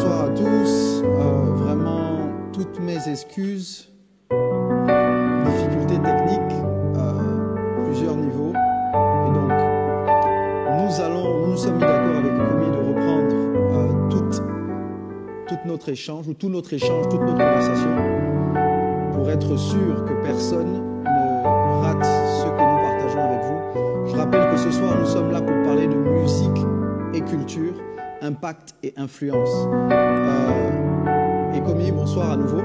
bonsoir à tous. Vraiment, toutes mes excuses. Difficultés techniques, plusieurs niveaux. Et donc, nous nous sommes mis d'accord avec Komi de reprendre tout notre échange, toute notre conversation, pour être sûr que personne ne rate ce que nous partageons avec vous. Je rappelle que ce soir, nous sommes là pour parler de musique et culture, impact et influence. Et Komi, bonsoir à nouveau.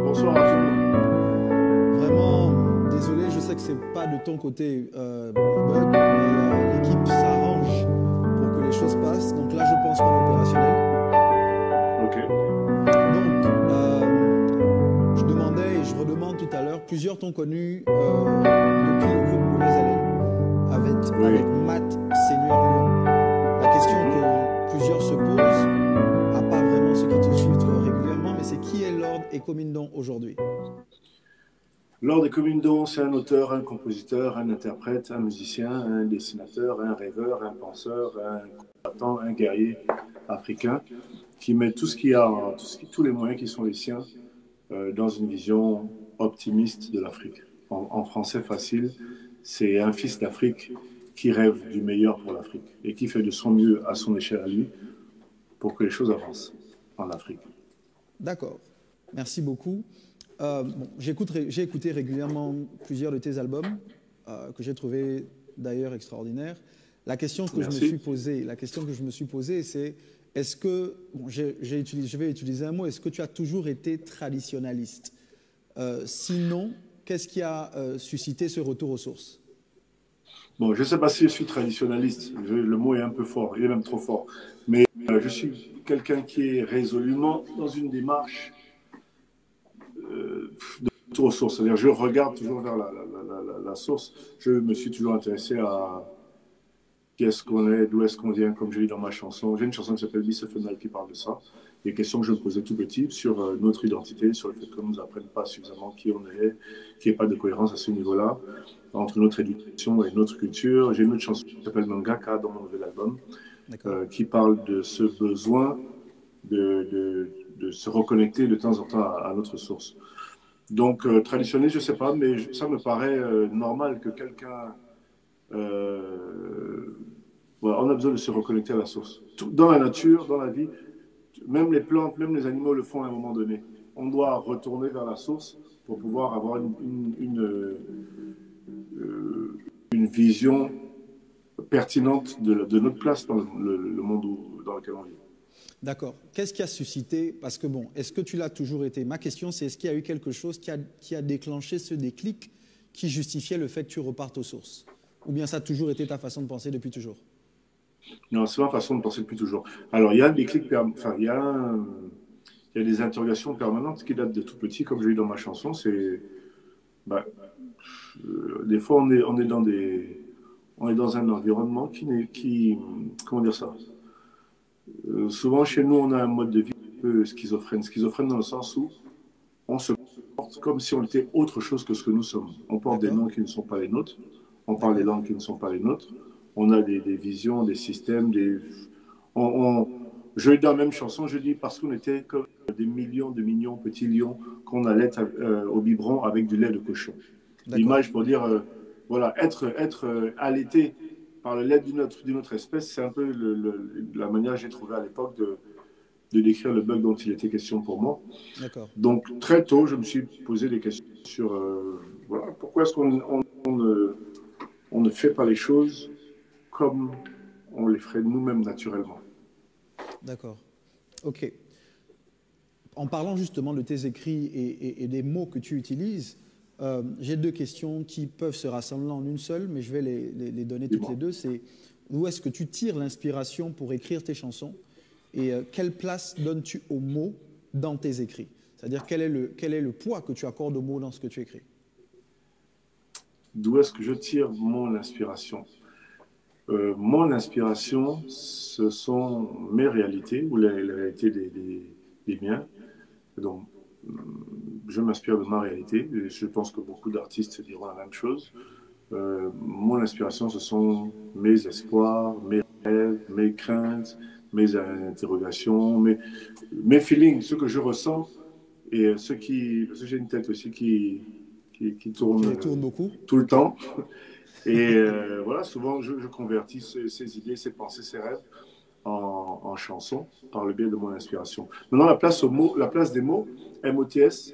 Bonsoir à tout le monde. Vraiment, désolé, je sais que c'est pas de ton côté le bug, mais l'équipe s'arrange pour que les choses passent. Donc là, je pense qu'on est opérationnel. Ok. Donc, je demandais et je redemande tout à l'heure, plusieurs t'ont connu depuis le groupe Mauvaise Haleine, avec Matt Seigneur Lyon. La question que plusieurs se posent, à part vraiment ceux qui te suivent régulièrement, mais c'est qui est Lord Ekomindon aujourd'hui? Lord Ekomindon, c'est un auteur, un compositeur, un interprète, un musicien, un dessinateur, un rêveur, un penseur, un combattant, un guerrier africain qui met tous les moyens qui sont les siens dans une vision optimiste de l'Afrique. En français facile, c'est un fils d'Afrique qui rêve du meilleur pour l'Afrique et qui fait de son mieux à son échelle à lui pour que les choses avancent en Afrique. D'accord. Merci beaucoup. J'ai écouté régulièrement plusieurs de tes albums que j'ai trouvé d'ailleurs extraordinaires. La question que je me suis posée, c'est est-ce que je vais utiliser un mot. Est-ce que tu as toujours été traditionnaliste? Sinon, qu'est-ce qui a suscité ce retour aux sources? Bon, je ne sais pas si je suis traditionnaliste. Le mot est un peu fort, il est même trop fort. Mais je suis quelqu'un qui est résolument dans une démarche de retour aux sources. C'est-à-dire, je regarde toujours vers la source. Je me suis toujours intéressé à qui est-ce qu'on est, d'où est-ce qu'on vient, comme je dis dans ma chanson. J'ai une chanson qui s'appelle Bicéphonal qui parle de ça. Des questions que je me posais tout petit sur notre identité, sur le fait qu'on ne nous apprenne pas suffisamment qui on est, qu'il n'y ait pas de cohérence à ce niveau-là, entre notre éducation et notre culture. J'ai une autre chanson qui s'appelle Mangaka dans mon nouvel album, qui parle de ce besoin de se reconnecter de temps en temps à notre source. Donc, traditionnel, je ne sais pas, mais ça me paraît normal que quelqu'un... voilà, on a besoin de se reconnecter à la source. Dans la nature, dans la vie, même les plantes, même les animaux le font à un moment donné. On doit retourner vers la source pour pouvoir avoir une vision pertinente de notre place dans le monde dans lequel on vit. D'accord. Qu'est-ce qui a suscité? Parce que bon, est-ce que tu l'as toujours été? Ma question, c'est est-ce qu'il y a eu quelque chose qui a déclenché ce déclic qui justifiait le fait que tu repartes aux sources? Ou bien ça a toujours été ta façon de penser depuis toujours? Non, c'est ma façon de penser depuis toujours. Alors, il y a un déclic, il y a des interrogations permanentes qui datent de tout petit, comme j'ai eu dans ma chanson. C'est, des fois, on est dans un environnement comment dire ça? Souvent, chez nous, on a un mode de vie un peu schizophrène. Schizophrène dans le sens où on se comporte comme si on était autre chose que ce que nous sommes. On porte des noms qui ne sont pas les nôtres. On parle des langues qui ne sont pas les nôtres. On a des visions, des systèmes. Je dis dans la même chanson, je dis parce qu'on était comme des millions de mignons petits lions qu'on allait au biberon avec du lait de cochon. L'image pour dire, voilà, être allaité par le lait d'une autre espèce, c'est un peu la manière que j'ai trouvé à l'époque de décrire le bug dont il était question pour moi. Donc très tôt, je me suis posé des questions sur voilà, pourquoi est-ce qu'on ne fait pas les choses comme on les ferait nous-mêmes naturellement. D'accord. Ok. En parlant justement de tes écrits et des mots que tu utilises, j'ai deux questions qui peuvent se rassembler en une seule, mais je vais les donner toutes les deux. C'est où est-ce que tu tires l'inspiration pour écrire tes chansons et quelle place donnes-tu aux mots dans tes écrits? C'est-à-dire quel est le poids que tu accordes aux mots dans ce que tu écris? D'où est-ce que je tire mon inspiration? Mon inspiration, ce sont mes réalités ou les réalités des miens. Donc, je m'inspire de ma réalité. Et je pense que beaucoup d'artistes diront la même chose. Mon inspiration, ce sont mes espoirs, mes rêves, mes craintes, mes interrogations, mes feelings, ce que je ressens et parce que j'ai une tête aussi qui tourne Qui tourne beaucoup. tout le temps. Et voilà, souvent je convertis ces idées, ces pensées, ces rêves en chansons par le biais de mon inspiration. Maintenant, la place des mots, MOTS,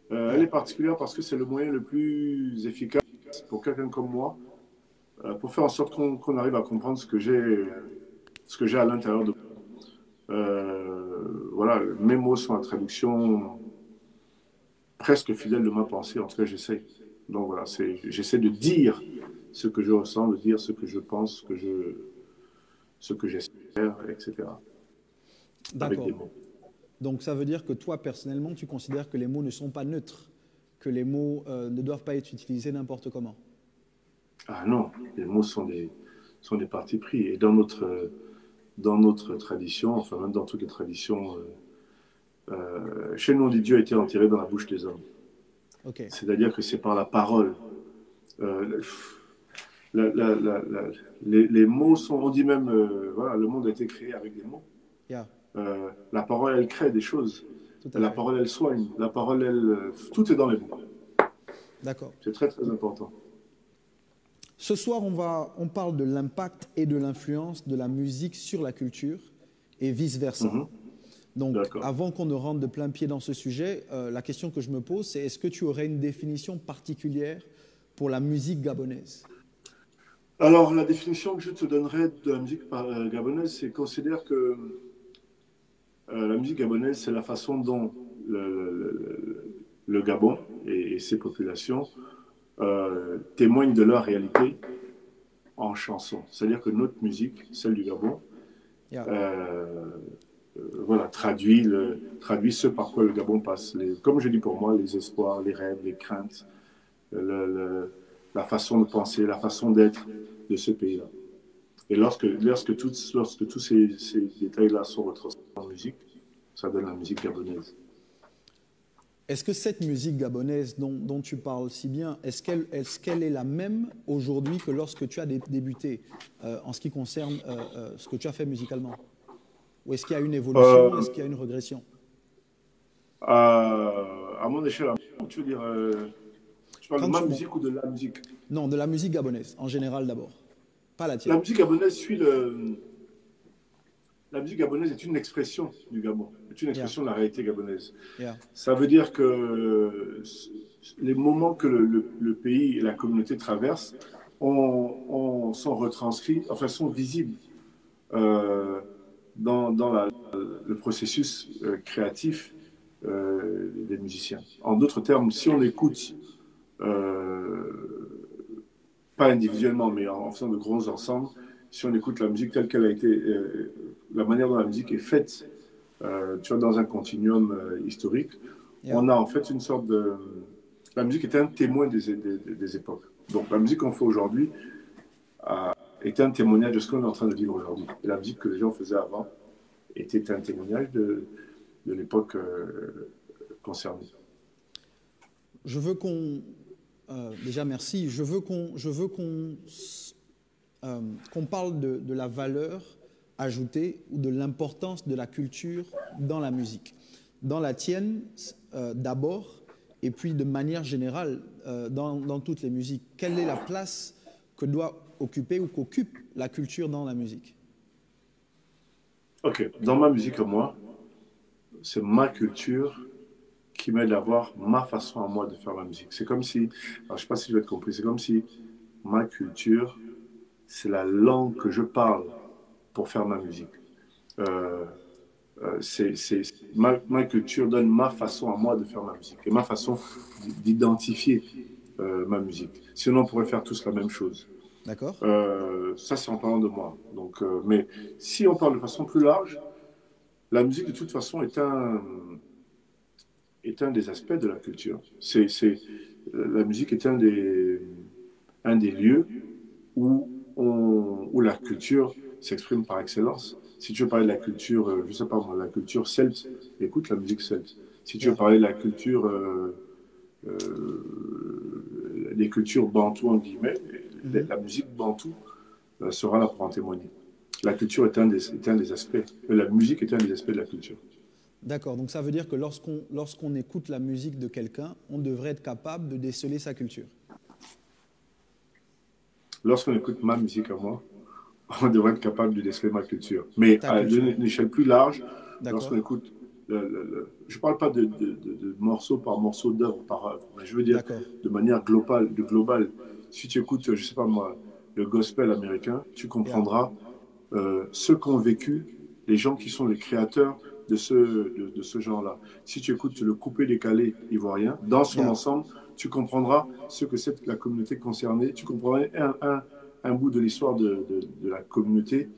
elle est particulière parce que c'est le moyen le plus efficace pour quelqu'un comme moi pour faire en sorte qu'on arrive à comprendre ce que j'ai à l'intérieur de moi. Voilà, mes mots sont la traduction presque fidèle de ma pensée, en tout cas j'essaie. Donc voilà, j'essaie de dire ce que je ressens, de dire ce que je pense, ce que j'espère, etc. Avec D'accord. des mots. Donc ça veut dire que toi, personnellement, tu considères que les mots ne sont pas neutres, que les mots ne doivent pas être utilisés n'importe comment. Ah non, les mots sont des partis pris. Et dans notre tradition, enfin même dans toutes les traditions, chez nous, on dit Dieu a été enterré dans la bouche des hommes. Ok. C'est-à-dire que c'est par la parole. Euh, les mots sont, on dit même, voilà, le monde a été créé avec des mots. Yeah, La parole, elle crée des choses. tout à La fait. parole, elle soigne. La parole, tout est dans les mots. D'accord. C'est très, très important. Ce soir, on parle de l'impact et de l'influence de la musique sur la culture et vice-versa. Donc, avant qu'on ne rentre de plein pied dans ce sujet, la question que je me pose, c'est est-ce que tu aurais une définition particulière pour la musique gabonaise? Alors, la définition que je te donnerais de la musique gabonaise, c'est considère que la musique gabonaise, c'est la façon dont le Gabon et ses populations témoignent de leur réalité en chanson. C'est-à-dire que notre musique, celle du Gabon, voilà, traduit ce par quoi le Gabon passe. Comme je dis pour moi, les espoirs, les rêves, les craintes, la façon de penser, la façon d'être de ce pays-là. Et lorsque tous ces détails-là sont retranscrits en musique, ça donne la musique gabonaise. Est-ce que cette musique gabonaise dont tu parles si bien, est-ce qu'elle est la même aujourd'hui que lorsque tu as débuté en ce qui concerne ce que tu as fait musicalement? Ou est-ce qu'il y a une évolution, est-ce qu'il y a une régression? À mon échelle, tu veux dire, tu parles de ma musique ou de la musique? Non, de la musique gabonaise, en général d'abord, pas la tienne. La musique gabonaise La musique gabonaise est une expression du Gabon, est une expression de la réalité gabonaise. Ça veut dire que les moments que le pays et la communauté traversent sont retranscrits, enfin sont visibles dans le processus créatif des musiciens. En d'autres termes, si on écoute, pas individuellement, mais en faisant de gros ensembles, si on écoute la musique telle qu'elle a été, la manière dont la musique est faite, tu vois, dans un continuum historique, on a en fait une sorte de... La musique est un témoin des époques. Donc la musique qu'on fait aujourd'hui est un témoignage de ce qu'on est en train de vivre aujourd'hui. Et la musique que les gens faisaient avant était un témoignage de l'époque concernée. Je veux qu'on... déjà, merci. Je veux qu'on parle de la valeur ajoutée ou de l'importance de la culture dans la musique. Dans la tienne, d'abord, et puis de manière générale, dans toutes les musiques. Quelle est la place que doit occuper ou qu'occupe la culture dans la musique? Ok, dans ma musique, moi, c'est ma culture qui m'aide à voir ma façon à moi de faire la musique. C'est comme si, alors je ne sais pas si je vais être compris, c'est comme si ma culture, c'est la langue que je parle pour faire ma musique. Ma culture donne ma façon à moi de faire ma musique et ma façon d'identifier ma musique. Sinon, on pourrait faire tous la même chose. D'accord. Ça, c'est en parlant de moi. Donc, mais si on parle de façon plus large, la musique, de toute façon, est un des aspects de la culture. La musique est un des lieux où la culture s'exprime par excellence. Si tu veux parler de la culture, je ne sais pas moi, la culture celte, écoute la musique celte. Si tu veux parler de la culture, des cultures bantoues, en guillemets, la musique bantou sera là pour en témoigner. La culture est un des aspects, la musique est un des aspects de la culture. D'accord, donc ça veut dire que lorsqu'on écoute la musique de quelqu'un, on devrait être capable de déceler sa culture. Lorsqu'on écoute ma musique à moi, on devrait être capable de déceler ma culture. Mais à une échelle plus large, lorsqu'on écoute, je ne parle pas de morceau par morceau, d'œuvre par œuvre, mais je veux dire de manière globale. Si tu écoutes, je ne sais pas moi, le gospel américain, tu comprendras ce qu'ont vécu les gens qui sont les créateurs de ce genre-là. Si tu écoutes le coupé-décalé ivoirien, dans son ensemble, tu comprendras ce que c'est la communauté concernée. Tu comprendras un bout de l'histoire de la communauté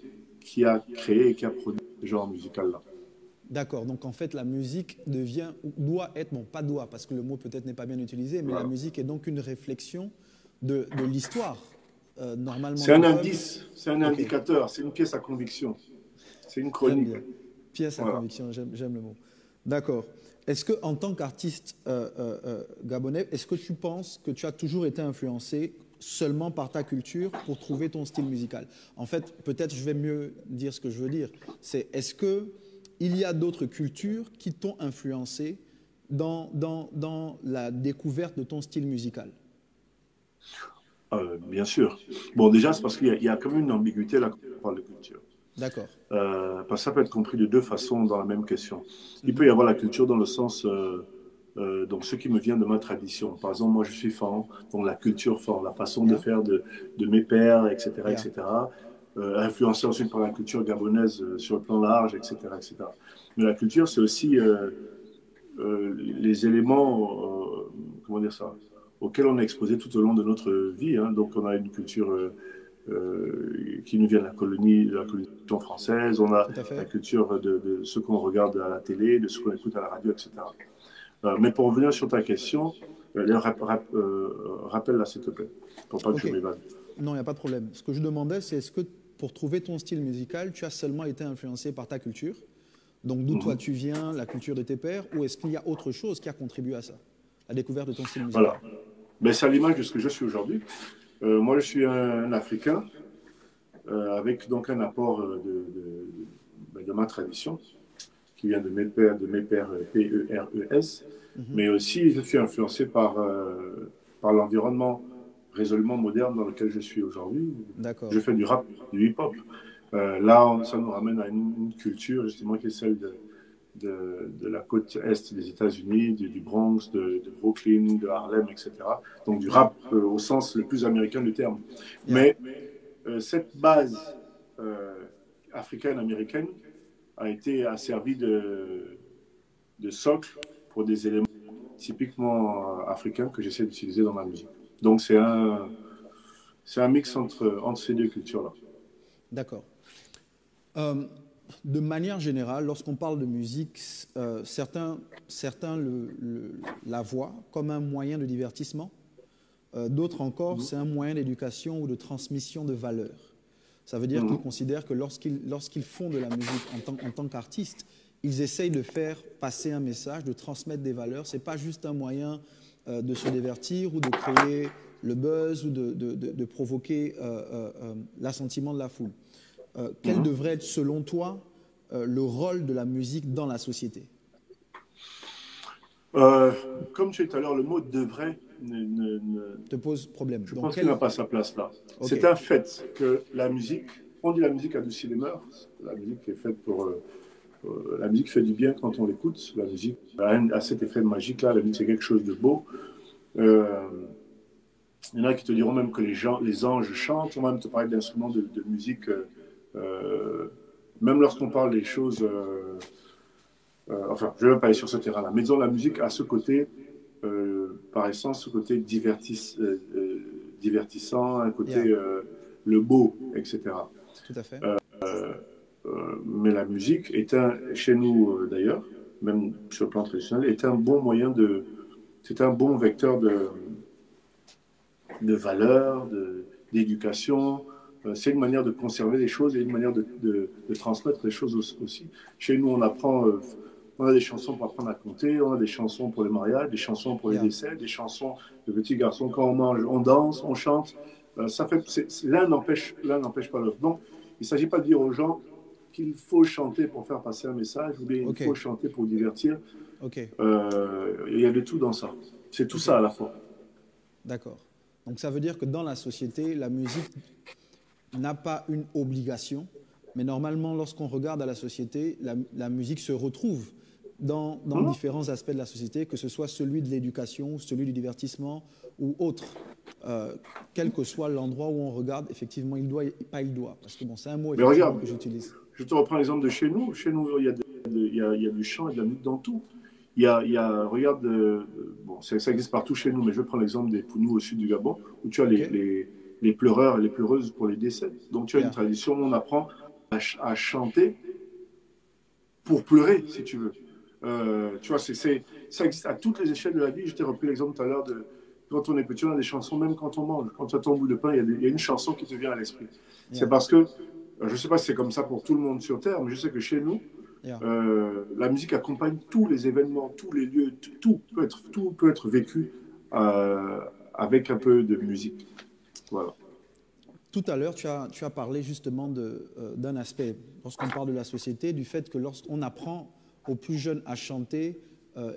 qui a créé et qui a produit ce genre musical-là. D'accord, donc en fait la musique doit être, bon pas doit parce que le mot peut-être n'est pas bien utilisé, mais la musique est donc une réflexion de l'histoire. Normalement. C'est un indice, c'est un indicateur, c'est une pièce à conviction, c'est une chronique. Pièce à conviction, j'aime le mot. D'accord. Est-ce que en tant qu'artiste gabonais, est-ce que tu penses que tu as toujours été influencé seulement par ta culture pour trouver ton style musical? En fait, peut-être je vais mieux dire ce que je veux dire. C'est est-ce que il y a d'autres cultures qui t'ont influencé dans la découverte de ton style musical? Bien sûr. Bon, déjà, c'est parce qu'il y a quand même une ambiguïté là quand on parle de culture. D'accord. Parce que ça peut être compris de deux façons dans la même question. Il peut y avoir la culture dans le sens, donc ce qui me vient de ma tradition. Par exemple, moi, je suis fan, donc la culture fan, la façon de faire de mes pères, etc., etc., influencé ensuite par la culture gabonaise sur le plan large, etc., etc. Mais la culture, c'est aussi les éléments, comment dire ça, auxquels on est exposé tout au long de notre vie. Hein. Donc, on a une culture qui nous vient de la colonisation française, on a la culture de ce qu'on regarde à la télé, de ce qu'on écoute à la radio, etc. Mais pour revenir sur ta question, rappelle-la s'il te plaît, pour pas que je m'évade. Non, il n'y a pas de problème. Ce que je demandais, c'est est-ce que pour trouver ton style musical, tu as seulement été influencé par ta culture, donc d'où toi tu viens, la culture de tes pères, ou est-ce qu'il y a autre chose qui a contribué à ça, la découverte de ton style musical? Voilà. Ben, c'est à l'image de ce que je suis aujourd'hui. Moi, je suis un Africain avec donc un apport de ma tradition qui vient de mes pères PERES, mais aussi je suis influencé par l'environnement résolument moderne dans lequel je suis aujourd'hui. Je fais du rap, du hip-hop. Là, ça nous ramène à une culture justement qui est celle de la côte est des États-Unis, du Bronx, de Brooklyn, de Harlem, etc. Donc du rap au sens le plus américain du terme. Mais cette base africaine-américaine a servi de socle pour des éléments typiquement africains que j'essaie d'utiliser dans ma musique. Donc c'est un mix entre ces deux cultures-là. D'accord. De manière générale, lorsqu'on parle de musique, certains la voient comme un moyen de divertissement. D'autres encore, c'est un moyen d'éducation ou de transmission de valeurs. Ça veut dire qu'ils considèrent que lorsqu'ils font de la musique en tant qu'artistes, ils essayent de faire passer un message, de transmettre des valeurs. Ce n'est pas juste un moyen de se divertir ou de créer le buzz ou de provoquer l'assentiment de la foule. Quel devrait être, selon toi, le rôle de la musique dans la société? Comme tu as dit tout à l'heure, le mot « devrait » te pose problème. Je pense qu'il n'a pas sa place là. C'est un fait que la musique, on dit la musique adoucit les mœurs, la musique est faite pour... la musique fait du bien quand on l'écoute, la musique a cet effet magique là, la musique c'est quelque chose de beau. Il y en a qui te diront même que les anges chantent, on va même te parler d'instruments de musique, même lorsqu'on parle des choses... enfin, je ne vais même pas aller sur ce terrain-là, mais disons la musique a ce côté... par essence, ce côté divertissant, un côté le beau, etc. Tout à fait. Mais la musique est chez nous d'ailleurs, même sur le plan traditionnel, est un bon moyen c'est un bon vecteur de valeur, d'éducation. C'est une manière de conserver les choses et une manière de transmettre les choses aussi. Chez nous, on apprend... on a des chansons pour apprendre à compter, on a des chansons pour les mariages, des chansons pour les décès, des chansons de petits garçons. Quand on mange, on danse, on chante. L'un n'empêche pas l'autre. Donc, il ne s'agit pas de dire aux gens qu'il faut chanter pour faire passer un message ou bien il faut chanter pour divertir. Il y a de tout dans ça. C'est tout ça à la fois. D'accord. Donc ça veut dire que dans la société, la musique n'a pas une obligation, mais normalement, lorsqu'on regarde à la société, la musique se retrouve dans différents aspects de la société, que ce soit celui de l'éducation, celui du divertissement ou autre. Quel que soit l'endroit où on regarde, effectivement, il doit, pas il doit, parce que bon, c'est un mot regarde, que j'utilise. Je te reprends l'exemple de chez nous. Chez nous, il y a du chant et de la musique dans tout. Regarde, bon, ça existe partout chez nous, mais je vais prendre l'exemple des Pounous au sud du Gabon, où tu as les pleureurs et les pleureuses pour les décès. Donc tu as une tradition où on apprend à chanter pour pleurer, si tu veux. Tu vois, ça existe à toutes les échelles de la vie. Je t'ai repris l'exemple tout à l'heure de quand on est petit, on a des chansons, même quand on mange. Quand tu as ton bout de pain, il y a une chanson qui te vient à l'esprit. C'est parce que, je ne sais pas si c'est comme ça pour tout le monde sur Terre, mais je sais que chez nous, la musique accompagne tous les événements, tous les lieux, tout peut être vécu avec un peu de musique. Voilà. Tout à l'heure, tu as parlé justement d'un aspect, lorsqu'on parle de la société, du fait que lorsqu'on apprend aux plus jeunes à chanter,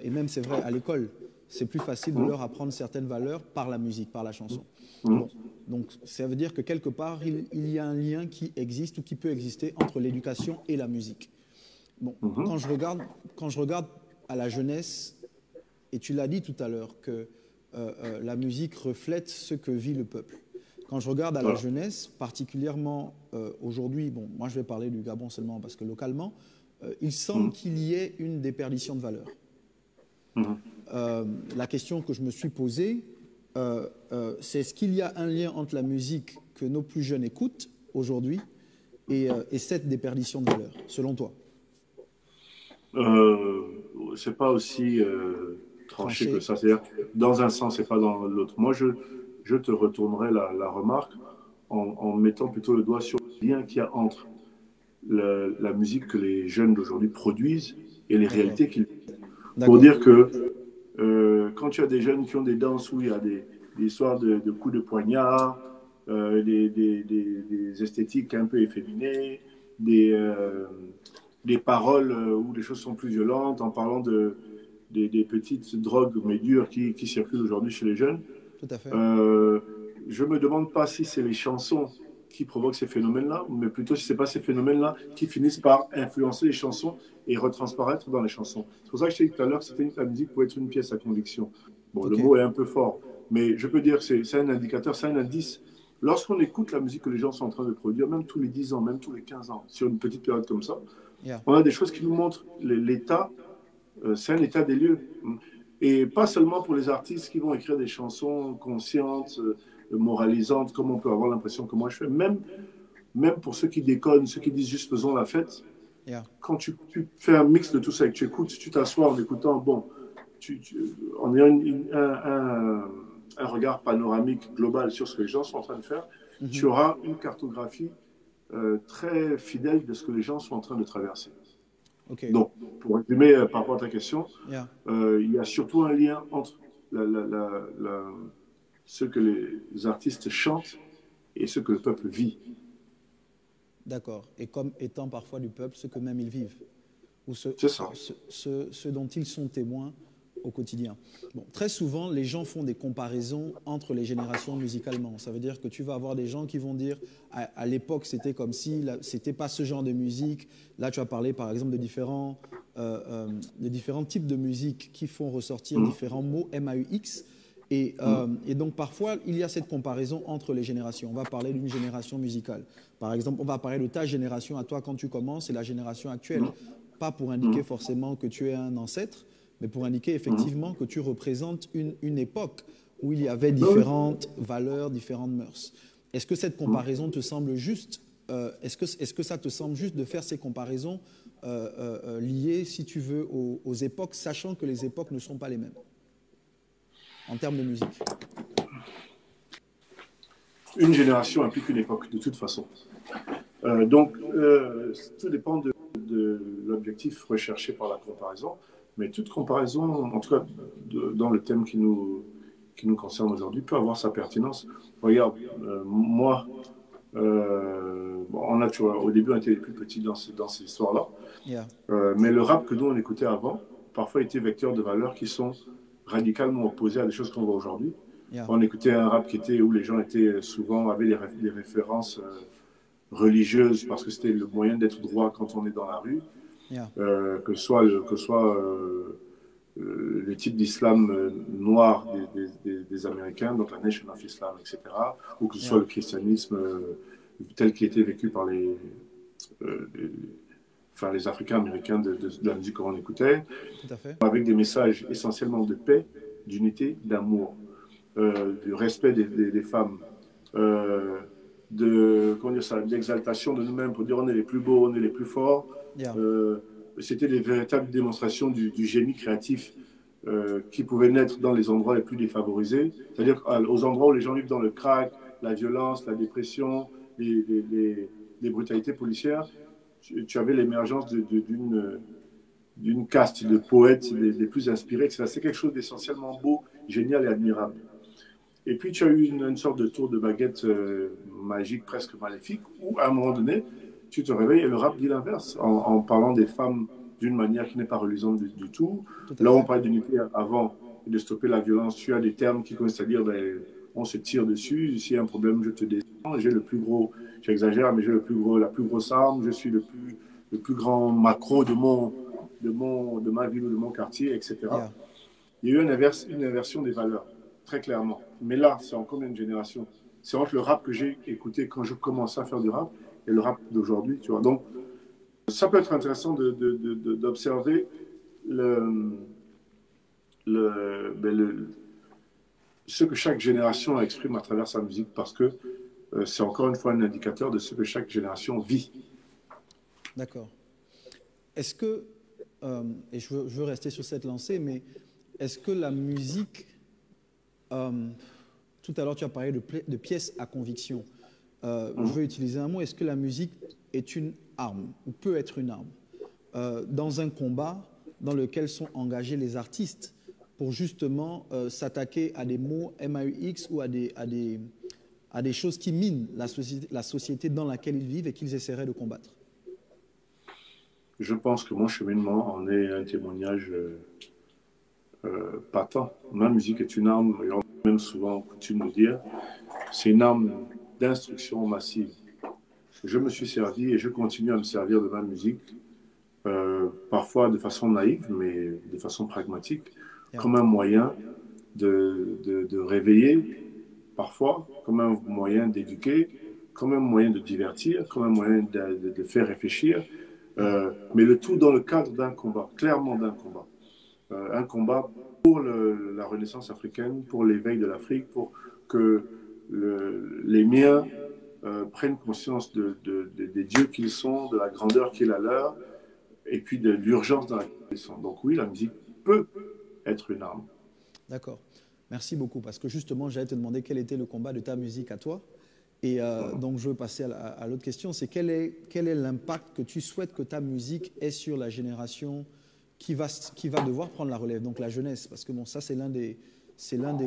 et même c'est vrai à l'école, c'est plus facile de leur apprendre certaines valeurs par la musique, par la chanson. Bon, donc ça veut dire que quelque part, il y a un lien qui existe ou qui peut exister entre l'éducation et la musique. Bon, quand je regarde à la jeunesse, et tu l'as dit tout à l'heure, que la musique reflète ce que vit le peuple. Quand je regarde à la jeunesse, particulièrement aujourd'hui, bon, moi je vais parler du Gabon seulement parce que localement, il semble qu'il y ait une déperdition de valeurs. La question que je me suis posée, c'est est-ce qu'il y a un lien entre la musique que nos plus jeunes écoutent aujourd'hui et cette déperdition de valeurs, selon toi? C'est pas aussi tranché que ça. C'est-à-dire, dans un sens et pas dans l'autre. Moi, je te retournerai la remarque en mettant plutôt le doigt sur le lien qu'il y a entre la musique que les jeunes d'aujourd'hui produisent et les réalités qu'ils vivent. Pour dire que quand tu as des jeunes qui ont des danses où il y a des histoires de coups de poignard, des esthétiques un peu efféminées, des paroles où les choses sont plus violentes, en parlant des petites drogues mais dures qui circulent aujourd'hui chez les jeunes. Tout à fait. Je ne me demande pas si c'est les chansons qui provoquent ces phénomènes-là, mais plutôt si ce n'est pas ces phénomènes-là qui finissent par influencer les chansons et retransparaître dans les chansons. C'est pour ça que je t'ai dit tout à l'heure que la musique pouvait être une pièce à conviction. Bon, le mot est un peu fort, mais je peux dire que c'est un indicateur, c'est un indice. Lorsqu'on écoute la musique que les gens sont en train de produire, même tous les 10 ans, même tous les 15 ans, sur une petite période comme ça, on a des choses qui nous montrent l'état, c'est un état des lieux. Et pas seulement pour les artistes qui vont écrire des chansons conscientes, moralisantes, comme on peut avoir l'impression que moi je fais, même pour ceux qui déconnent, ceux qui disent juste faisons la fête, quand tu fais un mix de tout ça et que tu écoutes, tu t'assois en écoutant, bon, en ayant un regard panoramique global sur ce que les gens sont en train de faire, tu auras une cartographie très fidèle de ce que les gens sont en train de traverser. Donc, pour résumer par rapport à ta question, il y a surtout un lien entre ce que les artistes chantent et ce que le peuple vit. D'accord. Et comme étant parfois du peuple ce que même ils vivent, ou ce dont ils sont témoins au quotidien. Bon, très souvent, les gens font des comparaisons entre les générations musicalement. Ça veut dire que tu vas avoir des gens qui vont dire à l'époque c'était comme si, c'était pas ce genre de musique. Là, tu as parlé par exemple de différents types de musique qui font ressortir différents mots MAUX. Et donc parfois, il y a cette comparaison entre les générations. On va parler d'une génération musicale. Par exemple, on va parler de ta génération à toi quand tu commences et la génération actuelle. Pas pour indiquer forcément que tu es un ancêtre, mais pour indiquer effectivement que tu représentes une époque où il y avait différentes valeurs, différentes mœurs. Est-ce que cette comparaison te semble juste? Est-ce que ça te semble juste de faire ces comparaisons liées, si tu veux, aux époques, sachant que les époques ne sont pas les mêmes en termes de musique? Une génération implique une époque, de toute façon. Donc, tout dépend de l'objectif recherché par la comparaison. Mais toute comparaison, en tout cas dans le thème qui nous qui nous concerne aujourd'hui peut avoir sa pertinence. Regarde, moi, bon, tu vois, au début, on était les plus petits dans ces histoires-là. Yeah. Mais le rap que nous, on écoutait avant, parfois était vecteur de valeurs qui sont radicalement opposées à des choses qu'on voit aujourd'hui. Yeah. On écoutait un rap où les gens étaient souvent, avaient des références religieuses parce que c'était le moyen d'être droit quand on est dans la rue. Yeah. Que ce soit le type d'islam noir des Américains, donc la Nation of Islam, etc., ou que ce soit le christianisme tel qu'il était vécu par les Africains-Américains de la musique qu'on écoutait, Tout à fait. avec des messages essentiellement de paix, d'unité, d'amour, du respect des femmes, d'exaltation de nous-mêmes pour dire on est les plus beaux, on est les plus forts. Yeah. C'était des véritables démonstrations du génie créatif qui pouvait naître dans les endroits les plus défavorisés, c'est-à-dire aux endroits où les gens vivent dans le crack, la violence, la dépression, les brutalités policières. Tu avais l'émergence d'une caste de poètes les plus inspirés. C'est quelque chose d'essentiellement beau, génial et admirable. Et puis tu as eu une sorte de tour de baguette magique, presque maléfique, où à un moment donné, tu te réveilles et le rap dit l'inverse, en parlant des femmes d'une manière qui n'est pas reluisante du tout. Là, on parlait d'unité avant et de stopper la violence. Tu as des termes qui consistent à dire on se tire dessus, s'il y a un problème, je te descends, j'ai le plus gros, j'exagère, mais j'ai la plus grosse arme, je suis le plus grand macro de ma ville ou de mon quartier, etc. Yeah. Il y a eu une inversion des valeurs, très clairement. Mais là, c'est en combien de générations? C'est entre le rap que j'ai écouté quand je commençais à faire du rap et le rap d'aujourd'hui, tu vois. Donc, ça peut être intéressant d'observer ce que chaque génération exprime à travers sa musique, parce que c'est encore une fois un indicateur de ce que chaque génération vit. D'accord. Est-ce que, et je veux rester sur cette lancée, mais est-ce que la musique, tout à l'heure tu as parlé de pièces à conviction, je veux utiliser un mot, est-ce que la musique est une arme, ou peut être une arme, dans un combat dans lequel sont engagés les artistes pour justement s'attaquer à des mots MAUX ou à des choses qui minent la société dans laquelle ils vivent et qu'ils essaieraient de combattre? Je pense que mon cheminement en est un témoignage patent. Ma musique est une arme, et on a même souvent coutume de dire, c'est une arme d'instruction massive. Je me suis servi et je continue à me servir de ma musique, parfois de façon naïve, mais de façon pragmatique, comme un moyen de réveiller, parfois, comme un moyen d'éduquer, comme un moyen de divertir, comme un moyen de faire réfléchir, mais le tout dans le cadre d'un combat, clairement d'un combat. Un combat pour la renaissance africaine, pour l'éveil de l'Afrique, pour que les miens prennent conscience des dieux qu'ils sont, de la grandeur qui est la leur, et puis de l'urgence dans laquelle ils sont. Donc oui, la musique peut être une arme. D'accord. Merci beaucoup, parce que justement, j'allais te demander quel était le combat de ta musique à toi. Et donc, je veux passer à l'autre question, c'est quel est l'impact que tu souhaites que ta musique ait sur la génération qui va devoir prendre la relève, donc la jeunesse, parce que bon, ça, c'est l'un des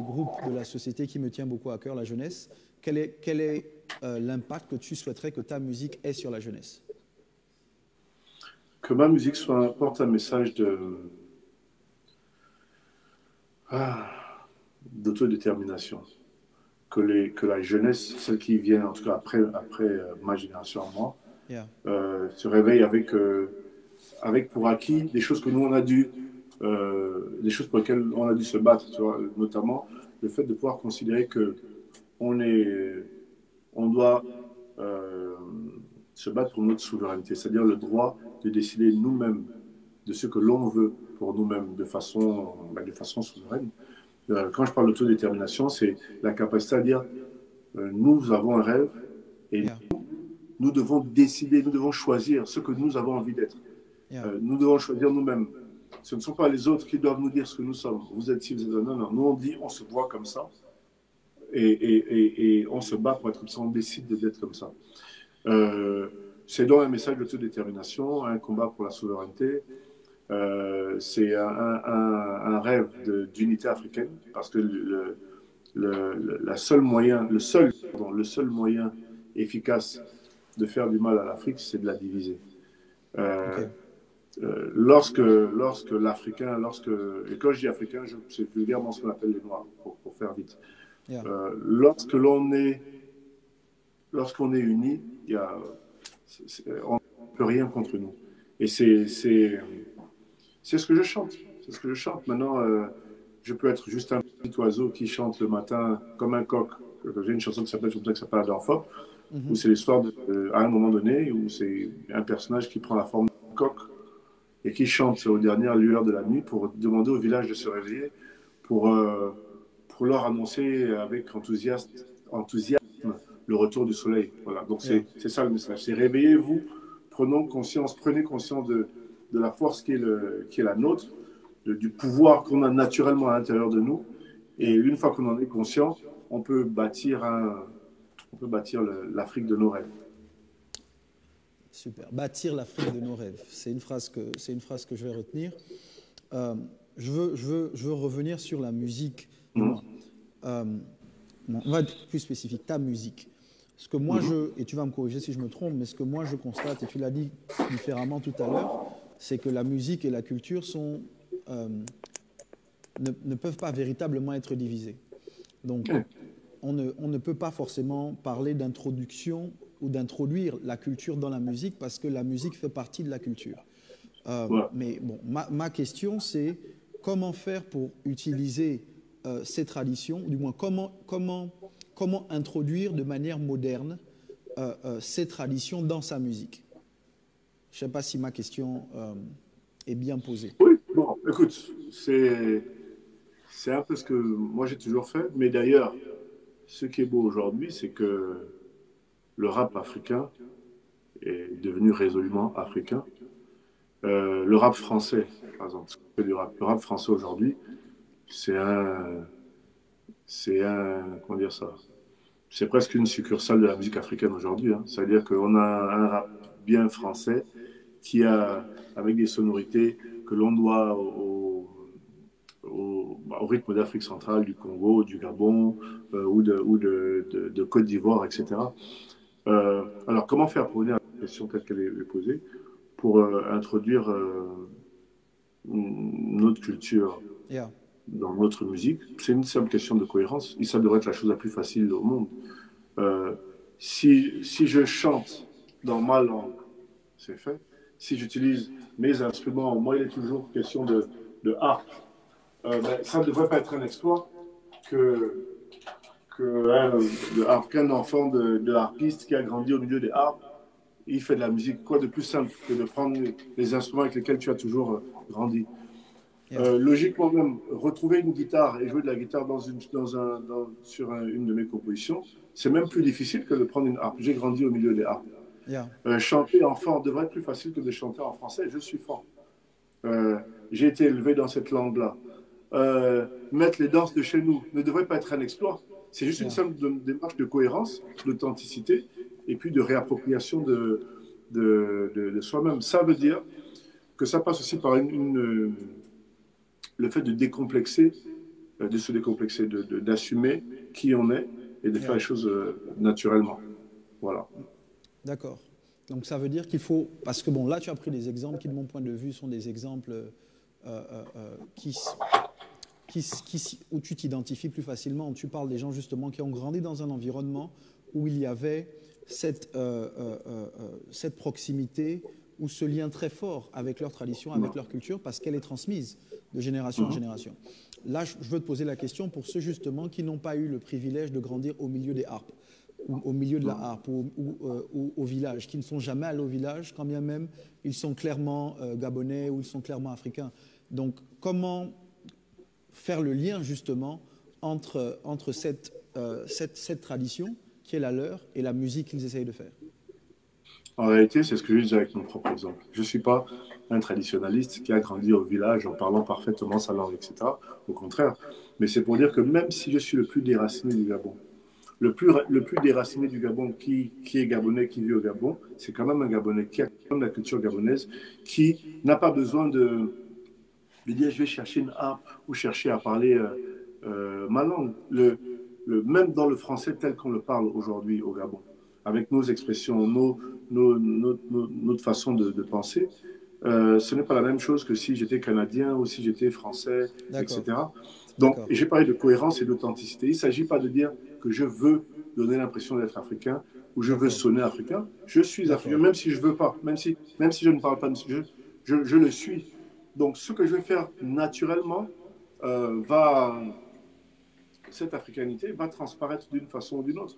groupes de la société qui me tient beaucoup à cœur, la jeunesse. Quel est l'impact que tu souhaiterais que ta musique ait sur la jeunesse? Que ma musique porte un message d'autodétermination. Que la jeunesse, celle qui vient, en tout cas après ma génération à moi, se réveille avec pour acquis des choses que nous, on a dû, des choses pour lesquelles on a dû se battre, tu vois, notamment le fait de pouvoir considérer qu'on doit se battre pour notre souveraineté, c'est-à-dire le droit de décider nous-mêmes de ce que l'on veut pour nous-mêmes de façon souveraine. Quand je parle d'autodétermination, c'est la capacité à dire nous avons un rêve et nous devons décider, nous devons choisir ce que nous avons envie d'être. Nous devons choisir nous-mêmes. Ce ne sont pas les autres qui doivent nous dire ce que nous sommes. Vous êtes ci, vous êtes non, non. Nous, on dit, on se voit comme ça et on se bat pour être comme ça, on décide d'être comme ça. C'est donc un message d'autodétermination, un combat pour la souveraineté. C'est un rêve d'unité africaine, parce que la seule moyen, le seul moyen efficace de faire du mal à l'Afrique, c'est de la diviser. Euh, Ok. lorsque l'Africain, et quand je dis Africain, c'est vulgairement ce qu'on appelle les Noirs, pour faire vite. Yeah. Euh, lorsque l'on est, lorsqu'on est unis, on ne peut rien contre nous. Et c'est ce que je chante. C'est ce que je chante. Maintenant, je peux être juste un petit oiseau qui chante le matin comme un coq. J'ai une chanson qui s'appelle comme ça, qui s'appelle Adorfop, où Mhm. c'est l'histoire à un moment donné, où c'est un personnage qui prend la forme d'un coq et qui chante aux dernières lueurs de la nuit pour demander au village de se réveiller, pour, euh, pour leur annoncer avec enthousiasme le retour du soleil. Voilà, donc Yeah. c'est ça le message. C'est réveillez-vous, prenez conscience de la force qui est la nôtre, du pouvoir qu'on a naturellement à l'intérieur de nous. Et Yeah. une fois qu'on en est conscient, on peut bâtir l'Afrique de nos rêves. Super. Bâtir l'Afrique de nos rêves. C'est une phrase que je vais retenir. Euh, je veux revenir sur la musique, du moins. Mmh. Euh, bon, on va être plus spécifique, ta musique. Ce que moi, Mmh. et tu vas me corriger si je me trompe, mais ce que moi je constate, et tu l'as dit différemment tout à l'heure, c'est que la musique et la culture euh, ne peuvent pas véritablement être divisées. Donc, on ne peut pas forcément parler d'introduction ou d'introduire la culture dans la musique parce que la musique fait partie de la culture. Voilà. Mais bon, ma question, c'est comment faire pour utiliser ces traditions, du moins comment introduire de manière moderne ces traditions dans sa musique. Je ne sais pas si ma question est bien posée. Oui, bon, écoute, c'est un peu ce que moi j'ai toujours fait, mais d'ailleurs, ce qui est beau aujourd'hui, c'est que le rap africain est devenu résolument africain. Le rap français, par exemple, le rap français aujourd'hui, c'est comment dire ça? C'est presque une succursale de la musique africaine aujourd'hui, hein. C'est-à-dire qu'on a un rap bien français avec des sonorités que l'on doit au rythme d'Afrique centrale, du Congo, du Gabon ou de Côte d'Ivoire, etc. Alors, comment faire pour revenir à la question telle qu'elle est posée, pour introduire notre culture Yeah. dans notre musique? C'est une simple question de cohérence et ça devrait être la chose la plus facile au monde. Euh, si je chante dans ma langue, c'est fait. Si j'utilise mes instruments, moi il est toujours question de harpe. Ben, ça ne devrait pas être un exploit que, qu'un enfant de harpiste qui a grandi au milieu des harpes, il fait de la musique. Quoi de plus simple que de prendre les instruments avec lesquels tu as toujours grandi? Yeah. Logiquement même, retrouver une guitare et jouer de la guitare sur une de mes compositions, c'est même plus difficile que de prendre une harpe. J'ai grandi au milieu des harpes. Yeah. Chanter en fort devrait être plus facile que de chanter en français. Je suis fort. Euh, j'ai été élevé dans cette langue-là. Mettre les danses de chez nous ne devrait pas être un exploit. C'est juste une Yeah. simple démarche de cohérence, d'authenticité et puis de réappropriation de soi-même. Ça veut dire que ça passe aussi par le fait de décomplexer, de se décomplexer, d'assumer qui on est et de faire Yeah. les choses naturellement. Voilà. D'accord. Donc ça veut dire qu'il faut, parce que bon, là tu as pris des exemples qui de mon point de vue sont des exemples qui, où tu t'identifies plus facilement. Tu parles des gens justement qui ont grandi dans un environnement où il y avait cette proximité ou ce lien très fort avec leur tradition, avec leur culture, parce qu'elle est transmise de génération en génération. Là, je veux te poser la question pour ceux justement qui n'ont pas eu le privilège de grandir au milieu des harpes, ou au milieu de la harpe, ou au village, qui ne sont jamais allés au village, quand bien même ils sont clairement gabonais ou ils sont clairement africains. Donc, comment faire le lien justement entre cette tradition qui est la leur et la musique qu'ils essayent de faire? En réalité, c'est ce que je dis avec mon propre exemple. Je ne suis pas un traditionnaliste qui a grandi au village en parlant parfaitement sa langue, etc. Au contraire. Mais c'est pour dire que même si je suis le plus déraciné du Gabon, le plus déraciné du Gabon qui est gabonais, qui vit au Gabon, c'est quand même un Gabonais qui a quand même la culture gabonaise, qui n'a pas besoin de dire je vais chercher une harpe ou chercher à parler ma langue. même dans le français tel qu'on le parle aujourd'hui au Gabon, avec nos expressions, notre façon de penser, ce n'est pas la même chose que si j'étais canadien ou si j'étais français, D'accord, etc. Donc, d'accord, j'ai parlé de cohérence et d'authenticité. Il ne s'agit pas de dire que je veux donner l'impression d'être africain ou je veux d'accord, sonner africain. Je suis africain, d'accord, même si je ne veux pas, même si je ne parle pas, je le suis. Donc, ce que je vais faire naturellement, va, cette africanité va transparaître d'une façon ou d'une autre.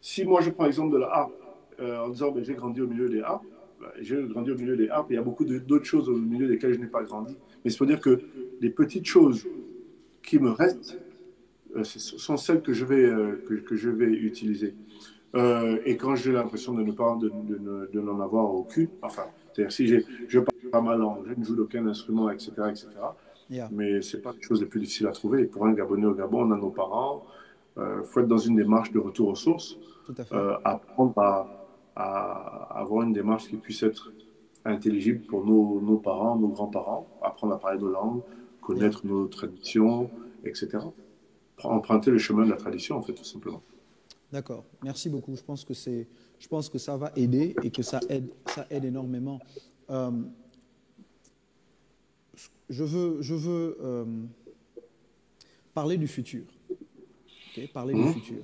Si moi je prends l'exemple de la harpe, en disant ben, j'ai grandi au milieu des harpes, ben, j'ai grandi au milieu des harpes, et il y a beaucoup d'autres choses au milieu desquelles je n'ai pas grandi. Mais c'est pour dire que les petites choses qui me restent sont celles que que je vais utiliser. Et quand j'ai l'impression de ne pas de n'en avoir aucune, enfin, c'est-à-dire si je parle pas ma langue, je ne joue d'aucun instrument, etc., etc., yeah, mais ce n'est pas les choses les plus difficiles à trouver. Pour un Gabonais au Gabon, on a nos parents, faut être dans une démarche de retour aux sources, tout à fait. apprendre à avoir une démarche qui puisse être intelligible pour nos parents, nos grands-parents, apprendre à parler nos langues, Yeah. connaître nos traditions, etc. Emprunter le chemin de la tradition, en fait, tout simplement. D'accord. Merci beaucoup. Je pense que ça va aider et que ça aide énormément. Euh, je veux parler du futur. Ok. Parler du Mhm. futur.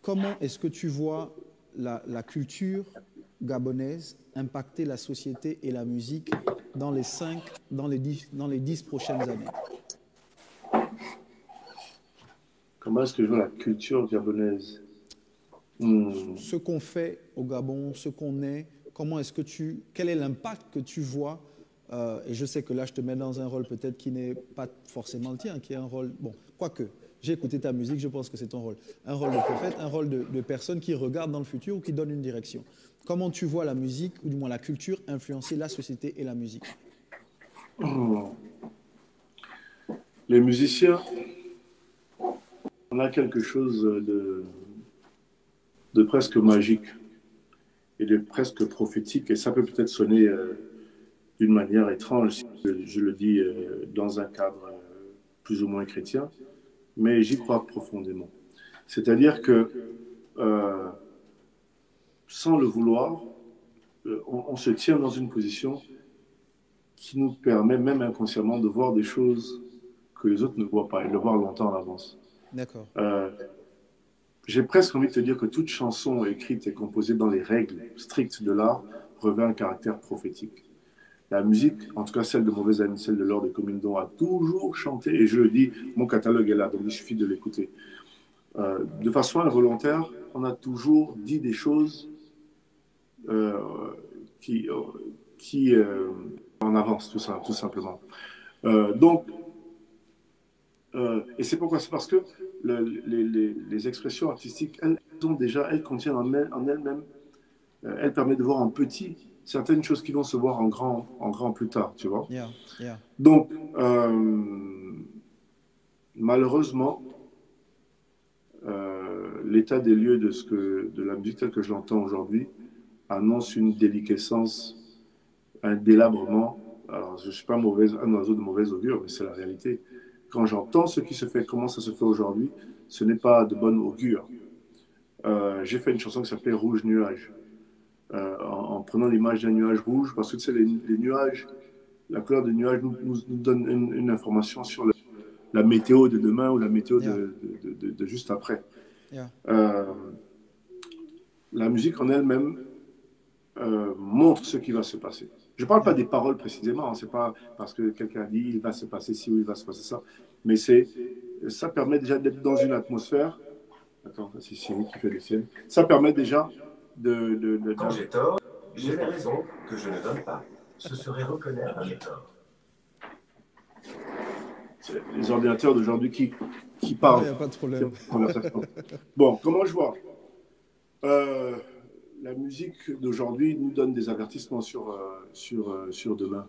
Comment est-ce que tu vois la culture gabonaise impacter la société et la musique dans dans les 10 prochaines années? Comment est-ce que je vois la culture gabonaise? Hmm. Ce qu'on fait au Gabon, ce qu'on est, quel est l'impact que tu vois et je sais que là, je te mets dans un rôle peut-être qui n'est pas forcément le tien, qui est un rôle, bon, quoique, j'ai écouté ta musique, je pense que c'est ton rôle. Un rôle de prophète, un rôle de personne qui regarde dans le futur ou qui donne une direction. Comment tu vois la musique, ou du moins la culture, influencer la société et la musique? Les musiciens, on a quelque chose de presque magique et de presque prophétique, et ça peut peut-être sonner d'une manière étrange si je le dis dans un cadre plus ou moins chrétien, mais j'y crois profondément. C'est-à-dire que euh, sans le vouloir, on se tient dans une position qui nous permet même inconsciemment de voir des choses que les autres ne voient pas et de le voir longtemps à l'avance. D'accord. Euh, J'ai presque envie de te dire que toute chanson écrite et composée dans les règles strictes de l'art revêt un caractère prophétique. La musique, en tout cas celle de Mauvais Ami, celle de Laure de Comindon, a toujours chanté, et je le dis, mon catalogue est là, donc il suffit de l'écouter. De façon involontaire, on a toujours dit des choses euh, qui, qui en avance, tout simplement. Donc, et c'est pourquoi? C'est parce que les expressions artistiques, elles contiennent en elles-mêmes, elles permettent de voir en petit certaines choses qui vont se voir en grand plus tard, tu vois. Yeah, yeah, Donc, malheureusement, l'état des lieux de la musique telle que je l'entends aujourd'hui annonce une déliquescence, un délabrement. Alors, je ne suis pas un oiseau de mauvaise augure, mais c'est la réalité. Quand j'entends ce qui se fait, comment ça se fait aujourd'hui, ce n'est pas de bonne augure. J'ai fait une chanson qui s'appelait Rouge Nuage, en prenant l'image d'un nuage rouge, parce que tu sais, les nuages, la couleur des nuages nous donne une information sur la météo de demain ou la météo yeah, de juste après. yeah. Euh, la musique en elle-même montre ce qui va se passer. Je ne parle pas Yeah. des paroles précisément, hein, c'est pas parce que quelqu'un dit il va se passer ci ou il va se passer ça, mais ça permet déjà d'être dans une atmosphère. Attends, c'est Siri qui fait les siennes. Ça permet déjà Quand j'ai tort, j'ai les raisons que je ne donne pas. Ce serait reconnaître mes torts. les ordinateurs d'aujourd'hui qui Non, il parlent, n'y a pas de qui ont problème. une conversation. Bon, comment je vois euh, la musique d'aujourd'hui nous donne des avertissements sur demain.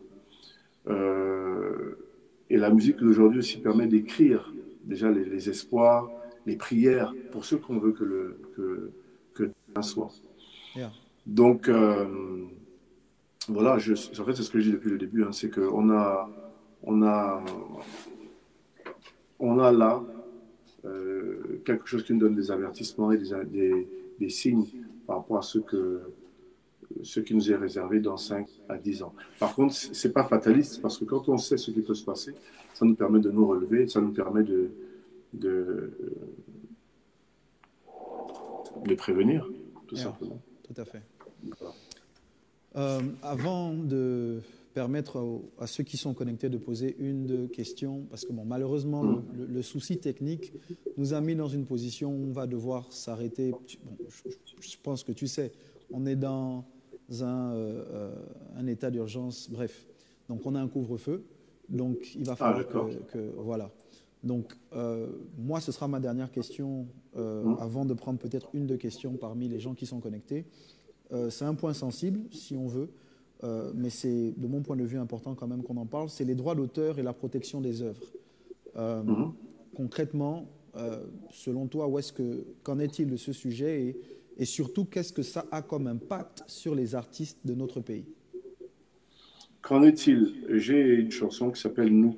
Euh, et la musique d'aujourd'hui aussi permet d'écrire déjà les espoirs, les prières pour ceux qu'on veut que demain soit. Yeah. Donc, voilà, en fait, c'est ce que je dis depuis le début, hein, c'est qu'on on a là quelque chose qui nous donne des avertissements et des signes par rapport à ce qui nous est réservé dans 5 à 10 ans. Par contre, ce n'est pas fataliste, parce que quand on sait ce qui peut se passer, ça nous permet de nous relever, ça nous permet de prévenir, tout simplement. Tout à fait. Avant de permettre à ceux qui sont connectés de poser une question, parce que bon, malheureusement, le souci technique nous a mis dans une position où on va devoir s'arrêter. Bon, je pense que tu sais, on est dans un état d'urgence, bref. Donc, on a un couvre-feu, donc il va falloir voilà. Donc, moi, ce sera ma dernière question avant de prendre peut-être une de questions parmi les gens qui sont connectés. C'est un point sensible, si on veut, mais c'est, de mon point de vue, important quand même qu'on en parle. C'est les droits d'auteur et la protection des œuvres. Concrètement, selon toi, qu'en est-il de ce sujet et surtout, qu'est-ce que ça a comme impact sur les artistes de notre pays? Qu'en est-il? J'ai une chanson qui s'appelle « Nous »,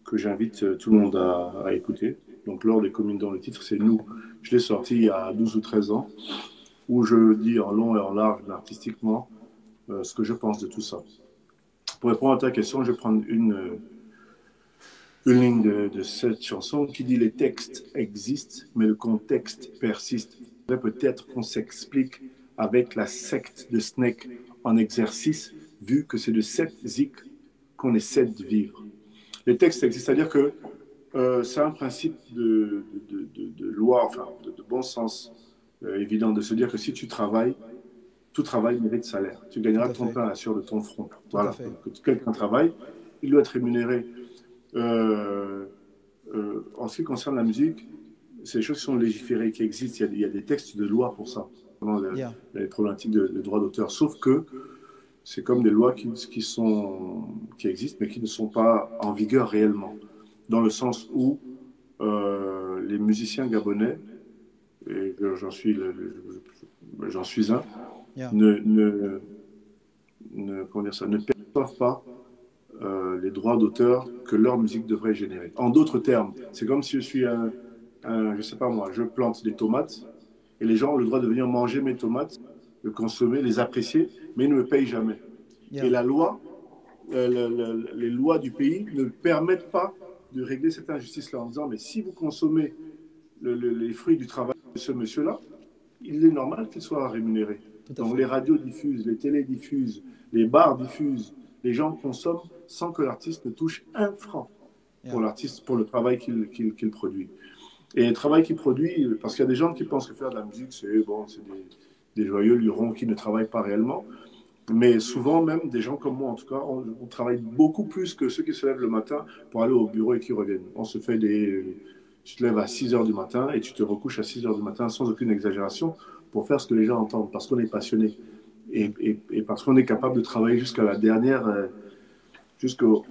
que j'invite tout le monde à écouter. Donc, L'Or des communes, dans le titre, c'est « Nous ». Je l'ai sorti il y a 12 ou 13 ans, où je dis en long et en large, artistiquement, ce que je pense de tout ça. Pour répondre à ta question, je vais prendre une ligne de cette chanson qui dit « Les textes existent, mais le contexte persiste ». Peut-être qu'on s'explique avec la secte de Snake en exercice, vu que c'est de cette zik qu'on essaie de vivre. Les textes existent, c'est-à-dire que c'est un principe de loi, enfin de bon sens évident de se dire que si tu travailles, tout travail mérite salaire. Tu gagneras ton pain à la sueur de ton front. Voilà. Que quelqu'un travaille, il doit être rémunéré. En ce qui concerne la musique, c'est des choses qui sont légiférées, qui existent. Il y a des textes de loi pour ça. Les problématiques de droit d'auteur. Sauf que c'est comme des lois qui existent, mais qui ne sont pas en vigueur réellement. Dans le sens où les musiciens gabonais, et j'en suis un, ne perçoivent pas les droits d'auteur que leur musique devrait générer. En d'autres termes, c'est comme si je suis je sais pas moi, je plante des tomates et les gens ont le droit de venir manger mes tomates, de consommer, les apprécier, mais ils ne me payent jamais. Et la loi, les lois du pays ne permettent pas de régler cette injustice-là en disant, mais si vous consommez les fruits du travail de ce monsieur-là, il est normal qu'il soit rémunéré. Donc les radios diffusent, les télés diffusent, les bars diffusent, les gens consomment sans que l'artiste ne touche un franc pour l'artiste, pour le travail qu'il produit. Et le travail qu'il produit, parce qu'il y a des gens qui pensent que faire de la musique, c'est des joyeux lurons qui ne travaillent pas réellement. Mais souvent, même des gens comme moi, en tout cas, on travaille beaucoup plus que ceux qui se lèvent le matin pour aller au bureau et qui reviennent. On se fait tu te lèves à 6 h du matin et tu te recouches à 6 h du matin sans aucune exagération pour faire ce que les gens entendent, parce qu'on est passionné et parce qu'on est capable de travailler jusqu'à la dernière, jusqu'au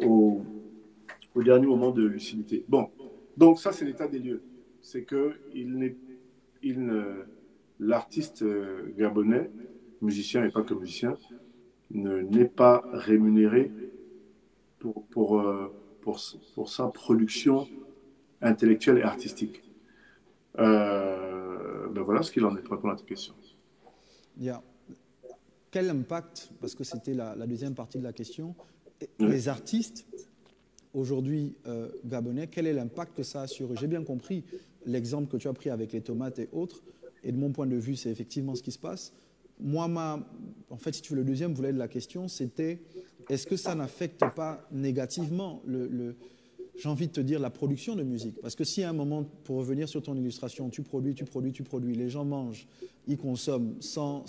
dernier moment de lucidité. Bon, donc ça, c'est l'état des lieux. C'est que l'artiste gabonais, musicien et pas que musicien, n'est pas rémunéré pour sa production intellectuelle et artistique. Ben voilà ce qu'il en est pour répondre à ta question. Quel impact, parce que c'était la deuxième partie de la question, les artistes aujourd'hui gabonais, quel est l'impact que ça a sur eux? J'ai bien compris l'exemple que tu as pris avec les tomates et autres, et de mon point de vue, c'est effectivement ce qui se passe. Moi, en fait, si tu veux, le deuxième volet de la question, c'était est-ce que ça n'affecte pas négativement j'ai envie de te dire, la production de musique? Parce que si à un moment, pour revenir sur ton illustration, tu produis, les gens mangent, ils consomment sans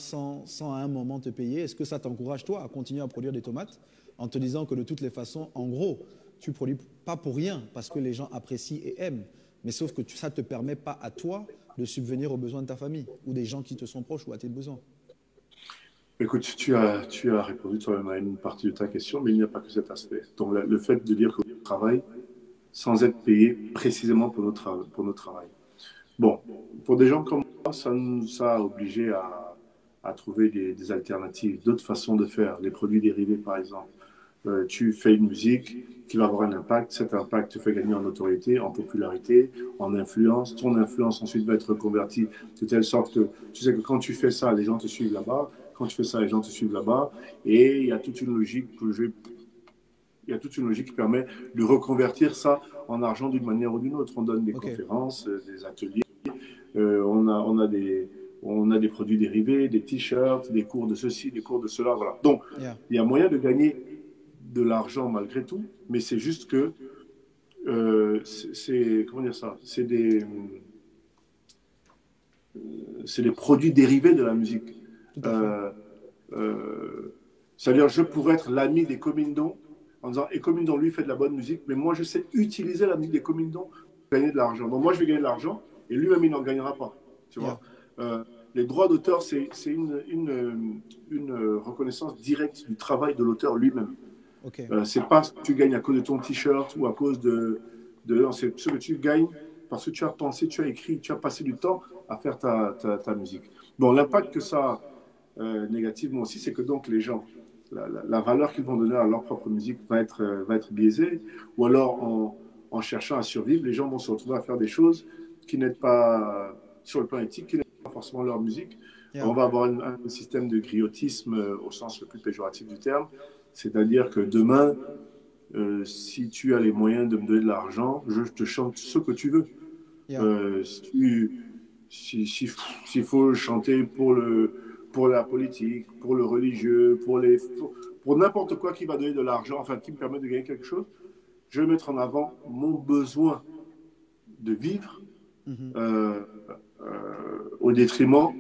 à un moment te payer, est-ce que ça t'encourage, toi, à continuer à produire des tomates en te disant que de toutes les façons, en gros, tu produis pas pour rien, parce que les gens apprécient et aiment, mais sauf que ça ne te permet pas à toi de subvenir aux besoins de ta famille ou des gens qui te sont proches ou à tes besoins? Écoute, tu as répondu toi-même à une partie de ta question, mais il n'y a pas que cet aspect. Donc, le fait de dire qu'on travaille sans être payé précisément pour notre travail. Bon, pour des gens comme moi, ça nous a obligés à trouver des alternatives, d'autres façons de faire, les produits dérivés par exemple, Tu fais une musique qui va avoir un impact. Cet impact te fait gagner en notoriété, en popularité, en influence. Ton influence ensuite va être reconvertie de telle sorte que tu sais que quand tu fais ça, les gens te suivent là-bas. Quand tu fais ça, les gens te suivent là-bas. Et il y a toute une logique il y a toute une logique qui permet de reconvertir ça en argent d'une manière ou d'une autre. On donne des conférences, des ateliers, on a des produits dérivés, des t-shirts, des cours de ceci, des cours de cela. Voilà. Donc, il y a moyen de gagner de l'argent malgré tout, mais c'est juste que comment dire ça, c'est des produits dérivés de la musique. C'est-à-dire, je pourrais être l'ami des Comindons en disant, et Comindon, lui, fait de la bonne musique, mais moi, je sais utiliser la musique des Comindons pour gagner de l'argent. Donc, moi, je vais gagner de l'argent, et lui-même, il n'en gagnera pas. Tu vois les droits d'auteur, c'est une reconnaissance directe du travail de l'auteur lui-même. C'est pas ce que tu gagnes à cause de ton t-shirt ou à cause non, c'est ce que tu gagnes parce que tu as pensé, tu as écrit, tu as passé du temps à faire ta musique. Bon, l'impact que ça a négativement aussi, c'est que donc les gens, la valeur qu'ils vont donner à leur propre musique va être biaisée, ou alors en cherchant à survivre, les gens vont se retrouver à faire des choses qui n'aident pas sur le plan éthique, qui n'aident pas forcément leur musique. On va avoir un système de griotisme au sens le plus péjoratif du terme, c'est-à-dire que demain, si tu as les moyens de me donner de l'argent, je te chante ce que tu veux. S'il faut chanter pour la politique, pour le religieux, pour n'importe quoi qui va donner de l'argent, enfin qui me permet de gagner quelque chose, je vais mettre en avant mon besoin de vivre au détriment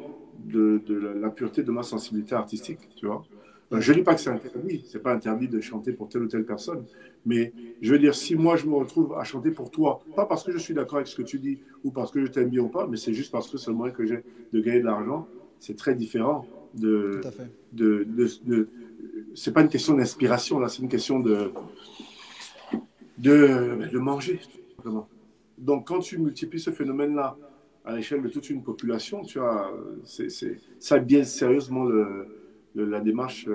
de la pureté de ma sensibilité artistique, tu vois. Je ne dis pas que c'est interdit, c'est pas interdit de chanter pour telle ou telle personne, mais je veux dire, si moi je me retrouve à chanter pour toi, pas parce que je suis d'accord avec ce que tu dis ou parce que je t'aime bien ou pas, mais c'est juste parce que c'est le moyen que j'ai de gagner de l'argent, c'est très différent c'est pas une question d'inspiration, là, c'est une question de manger, tout simplement. Donc quand tu multiplies ce phénomène-là à l'échelle de toute une population, tu vois, ça biaise sérieusement la démarche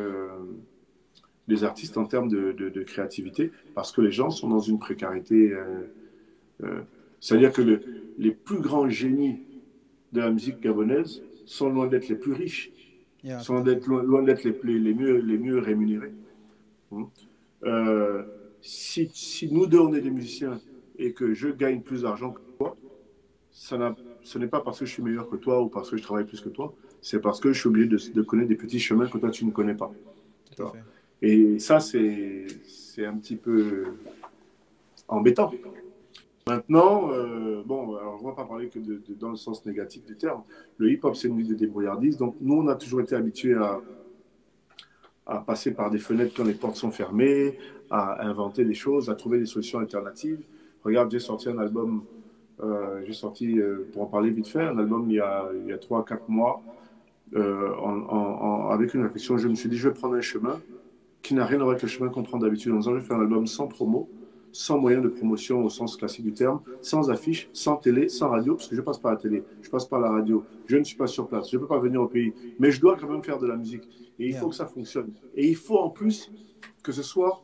des artistes en termes de créativité, parce que les gens sont dans une précarité. C'est-à-dire que les plus grands génies de la musique gabonaise sont loin d'être les plus riches, sont loin d'être les mieux rémunérés. Si nous deux, on est des musiciens et que je gagne plus d'argent que toi, ce n'est pas parce que je suis meilleur que toi ou parce que je travaille plus que toi, c'est parce que je suis obligé de connaître des petits chemins que toi, tu ne connais pas. Et ça, c'est un petit peu embêtant. Maintenant, bon, alors je ne vais pas parler que dans le sens négatif du terme. Le hip-hop, c'est une musique de débrouillardise. Donc, nous, on a toujours été habitués à passer par des fenêtres quand les portes sont fermées, à inventer des choses, à trouver des solutions alternatives. Regarde, j'ai sorti un album, pour en parler vite fait, un album il y a 3-4 mois, avec une réflexion. Je me suis dit, je vais prendre un chemin qui n'a rien à voir avec le chemin qu'on prend d'habitude. En disant, je vais faire un album sans promo, sans moyen de promotion au sens classique du terme, sans affiche, sans télé, sans radio, parce que je passe par la télé, je passe par la radio, je ne suis pas sur place, je ne peux pas venir au pays, mais je dois quand même faire de la musique. Et il faut que ça fonctionne. Et il faut en plus que ce soit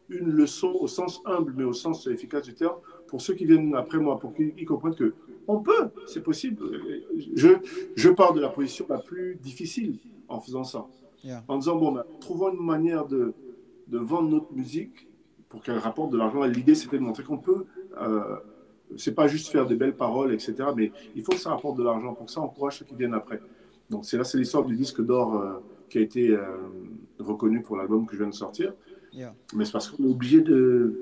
une leçon au sens humble, mais au sens efficace du terme, pour ceux qui viennent après moi, pour qu'ils comprennent que on peut, c'est possible. Je pars de la position la plus difficile en faisant ça. En disant, bon, trouvons une manière de vendre notre musique pour qu'elle rapporte de l'argent. L'idée, c'était de montrer qu'on peut, c'est pas juste faire des belles paroles, etc., mais il faut que ça rapporte de l'argent. Pour que ça encourage ceux qui viennent après. Donc, c'est l'histoire du disque d'or qui a été reconnu pour l'album que je viens de sortir. Mais c'est parce qu'on est obligé de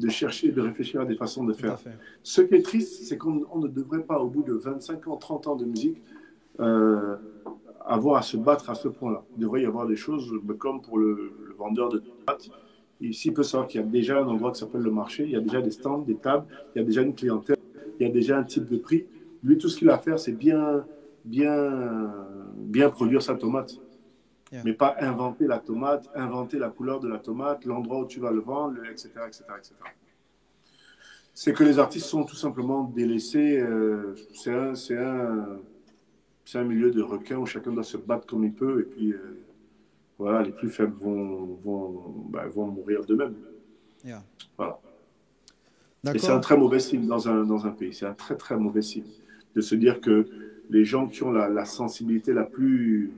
chercher, de réfléchir à des façons de faire. Ce qui est triste, c'est qu'on ne devrait pas, au bout de 25 ans, 30 ans de musique, avoir à se battre à ce point-là. Il devrait y avoir des choses comme pour le vendeur de tomates. Ici, il peut savoir qu'il y a déjà un endroit qui s'appelle le marché, il y a déjà des stands, des tables, il y a déjà une clientèle, il y a déjà un type de prix. Lui, tout ce qu'il a à faire, c'est bien produire sa tomate. Mais pas inventer la tomate, inventer la couleur de la tomate, l'endroit où tu vas le vendre, etc., etc., etc. C'est que les artistes sont tout simplement délaissés. C'est un milieu de requins où chacun doit se battre comme il peut. Et puis, voilà, les plus faibles vont mourir d'eux-mêmes. Yeah. Voilà. Et c'est un très mauvais signe dans un pays. C'est un très, très mauvais signe de se dire que les gens qui ont la sensibilité la plus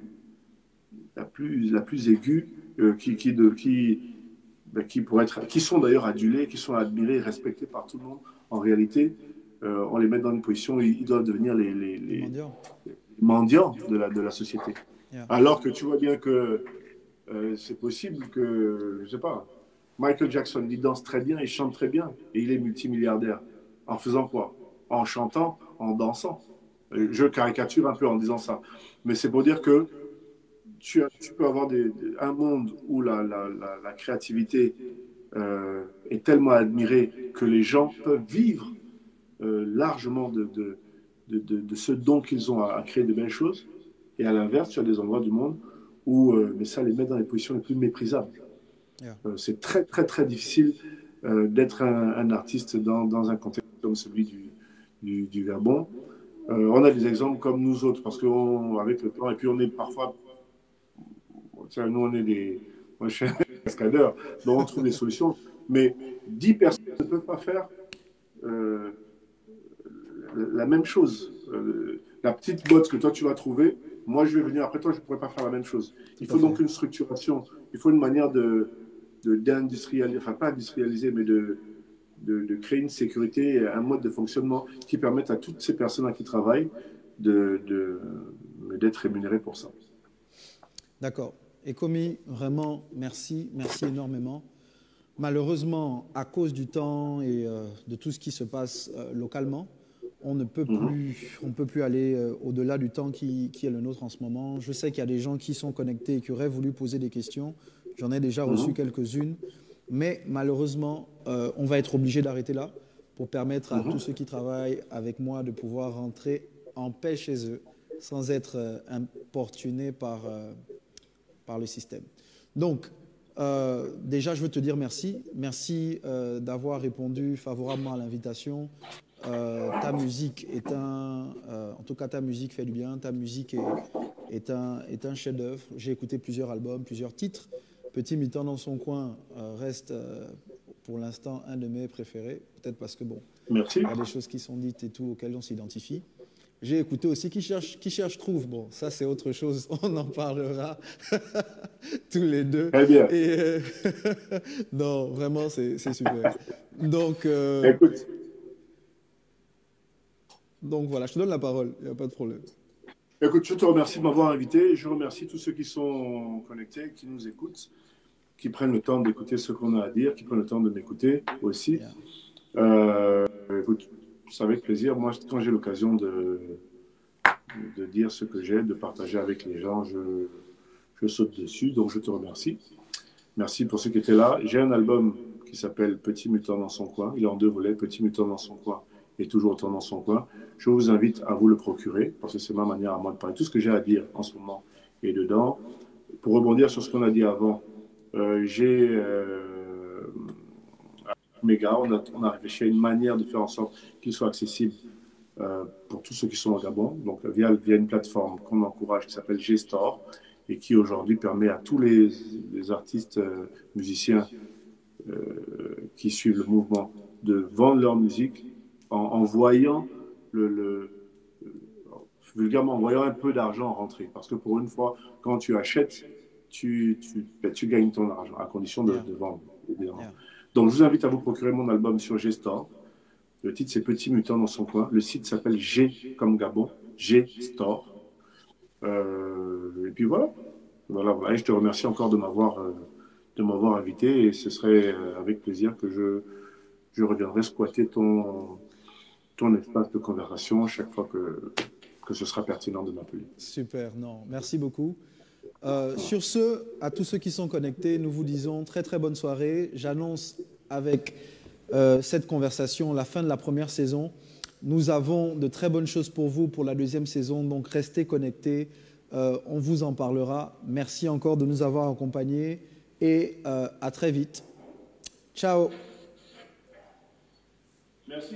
aiguë, qui sont d'ailleurs adulés, qui sont admirés et respectés par tout le monde, en réalité, on les met dans une position où ils doivent devenir les mendiants de la société. Yeah. Alors que tu vois bien que c'est possible que, je ne sais pas, Michael Jackson, il danse très bien, il chante très bien, et il est multimilliardaire. En faisant quoi? En chantant, en dansant. Je caricature un peu en disant ça. Mais c'est pour dire que tu peux avoir un monde où la créativité est tellement admirée que les gens peuvent vivre largement de ce don qu'ils ont à créer de belles choses. Et à l'inverse, tu as des endroits du monde où mais ça les met dans les positions les plus méprisables. Yeah. C'est très, très, très difficile d'être un artiste dans un contexte comme celui du Gabon. On a des exemples comme nous autres, parce qu'avec le temps, et puis on est parfois... Nous, on est moi, je suis un cascadeur, donc on trouve des solutions. Mais 10 personnes ne peuvent pas faire la même chose. La petite botte que toi, tu vas trouver, moi, je vais venir après toi, je ne pourrais pas faire la même chose. Il faut donc une structuration, il faut une manière d'industrialiser, enfin pas industrialiser, mais de créer une sécurité, un mode de fonctionnement qui permette à toutes ces personnes qui travaillent d'être rémunérées pour ça. D'accord. Ekomi, vraiment, merci énormément. Malheureusement, à cause du temps et de tout ce qui se passe localement, on ne peut plus aller au-delà du temps qui est le nôtre en ce moment. Je sais qu'il y a des gens qui sont connectés et qui auraient voulu poser des questions. J'en ai déjà reçu quelques-unes. Mais malheureusement, on va être obligé d'arrêter là pour permettre à tous ceux qui travaillent avec moi de pouvoir rentrer en paix chez eux sans être importunés par le système. Donc, déjà, je veux te dire merci. Merci d'avoir répondu favorablement à l'invitation. Ta musique en tout cas, ta musique fait du bien. Ta musique est un chef-d'œuvre. J'ai écouté plusieurs albums, plusieurs titres. Petit mi-temps dans son coin reste pour l'instant un de mes préférés. Peut-être parce que, bon, merci. Il y a des choses qui sont dites et tout auxquelles on s'identifie. J'ai écouté aussi Qui cherche trouve. Bon, ça c'est autre chose. On en parlera tous les deux. Très bien. Et non, vraiment, c'est super. Donc, écoute. Donc voilà, je te donne la parole. Il n'y a pas de problème. Écoute, je te remercie de m'avoir invité. Je remercie tous ceux qui sont connectés, qui nous écoutent, qui prennent le temps d'écouter ce qu'on a à dire, qui prennent le temps de m'écouter aussi. Écoute, c'est avec plaisir. Moi, quand j'ai l'occasion de dire ce que j'ai, de partager avec les gens, je saute dessus. Donc, je te remercie. Merci pour ceux qui étaient là. J'ai un album qui s'appelle Petit Mutant dans son coin. Il est en 2 volets, Petit Mutant dans son coin et Toujours autant dans son coin. Je vous invite à vous le procurer parce que c'est ma manière à moi de parler. Tout ce que j'ai à dire en ce moment est dedans. Pour rebondir sur ce qu'on a dit avant, j'ai... Méga, on a réfléchi à une manière de faire en sorte qu'il soit accessible pour tous ceux qui sont au Gabon, donc via une plateforme qu'on encourage qui s'appelle G-Store et qui aujourd'hui permet à tous les artistes musiciens qui suivent le mouvement de vendre leur musique en voyant vulgairement en voyant un peu d'argent rentrer. Parce que pour une fois, quand tu achètes, tu gagnes ton argent à condition de vendre, évidemment. Yeah. Donc, je vous invite à vous procurer mon album sur G-Store. Le titre, c'est Petit Mutant dans son coin. Le site s'appelle G comme Gabon, G-Store. Et puis voilà. Et je te remercie encore de m'avoir invité. Et ce serait avec plaisir que je reviendrai squatter ton espace de conversation chaque fois que ce sera pertinent de m'appeler. Super, non. Merci beaucoup. Sur ce, à tous ceux qui sont connectés, nous vous disons très très bonne soirée. J'annonce avec cette conversation la fin de la première saison. Nous avons de très bonnes choses pour vous pour la deuxième saison, donc restez connectés. On vous en parlera. Merci encore de nous avoir accompagnés et à très vite. Ciao. Merci.